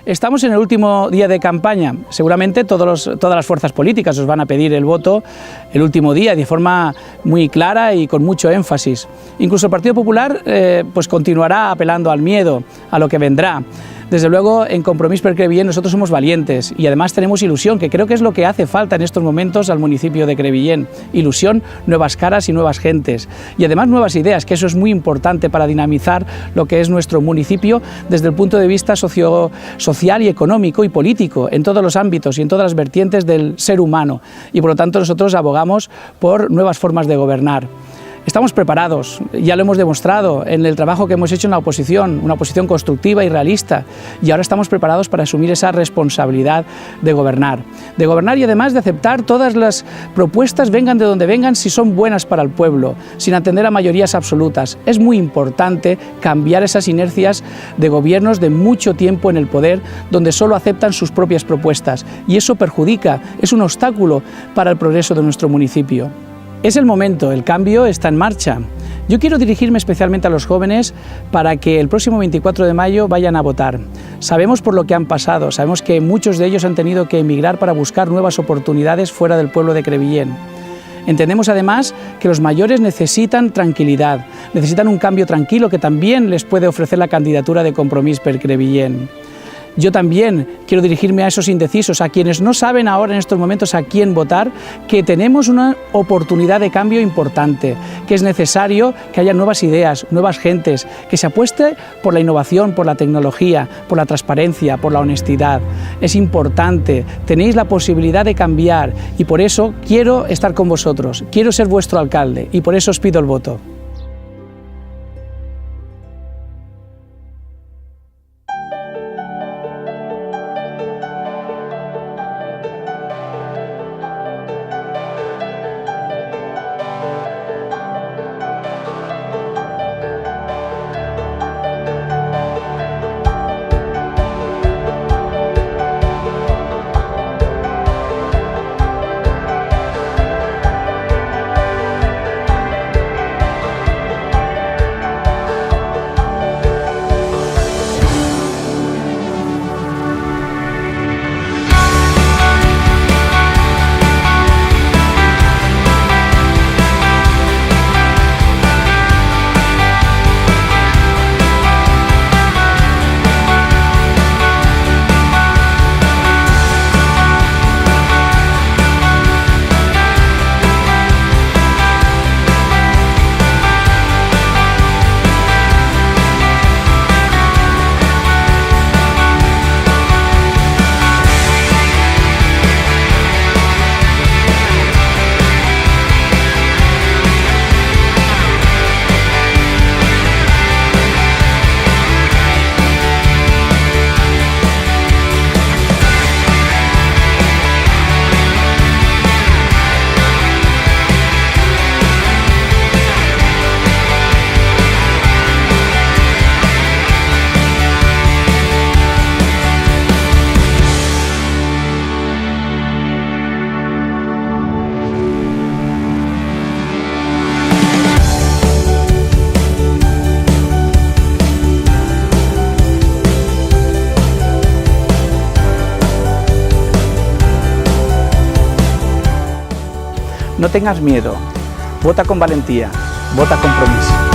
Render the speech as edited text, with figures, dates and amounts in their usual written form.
Estamos en el último día de campaña. Seguramente todas las fuerzas políticas os van a pedir el voto el último día de forma muy clara y con mucho énfasis. Incluso el Partido Popular pues continuará apelando al miedo, a lo que vendrá. Desde luego, en Compromís per Crevillent nosotros somos valientes y además tenemos ilusión, que creo que es lo que hace falta en estos momentos al municipio de Crevillent. Ilusión, nuevas caras y nuevas gentes. Y además nuevas ideas, que eso es muy importante para dinamizar lo que es nuestro municipio desde el punto de vista social y económico y político, en todos los ámbitos y en todas las vertientes del ser humano. Y por lo tanto nosotros abogamos por nuevas formas de gobernar. Estamos preparados, ya lo hemos demostrado en el trabajo que hemos hecho en la oposición, una oposición constructiva y realista, y ahora estamos preparados para asumir esa responsabilidad de gobernar y además de aceptar todas las propuestas, vengan de donde vengan, si son buenas para el pueblo, sin atender a mayorías absolutas. Es muy importante cambiar esas inercias de gobiernos de mucho tiempo en el poder, donde solo aceptan sus propias propuestas, y eso perjudica, es un obstáculo para el progreso de nuestro municipio. Es el momento, el cambio está en marcha. Yo quiero dirigirme especialmente a los jóvenes para que el próximo 24 de mayo vayan a votar. Sabemos por lo que han pasado, sabemos que muchos de ellos han tenido que emigrar para buscar nuevas oportunidades fuera del pueblo de Crevillent. Entendemos además que los mayores necesitan tranquilidad, necesitan un cambio tranquilo que también les puede ofrecer la candidatura de Compromís per Crevillent. Yo también quiero dirigirme a esos indecisos, a quienes no saben ahora en estos momentos a quién votar, que tenemos una oportunidad de cambio importante, que es necesario que haya nuevas ideas, nuevas gentes, que se apueste por la innovación, por la tecnología, por la transparencia, por la honestidad. Es importante, tenéis la posibilidad de cambiar y por eso quiero estar con vosotros, quiero ser vuestro alcalde y por eso os pido el voto. No tengas miedo, vota con valentía, vota Compromís.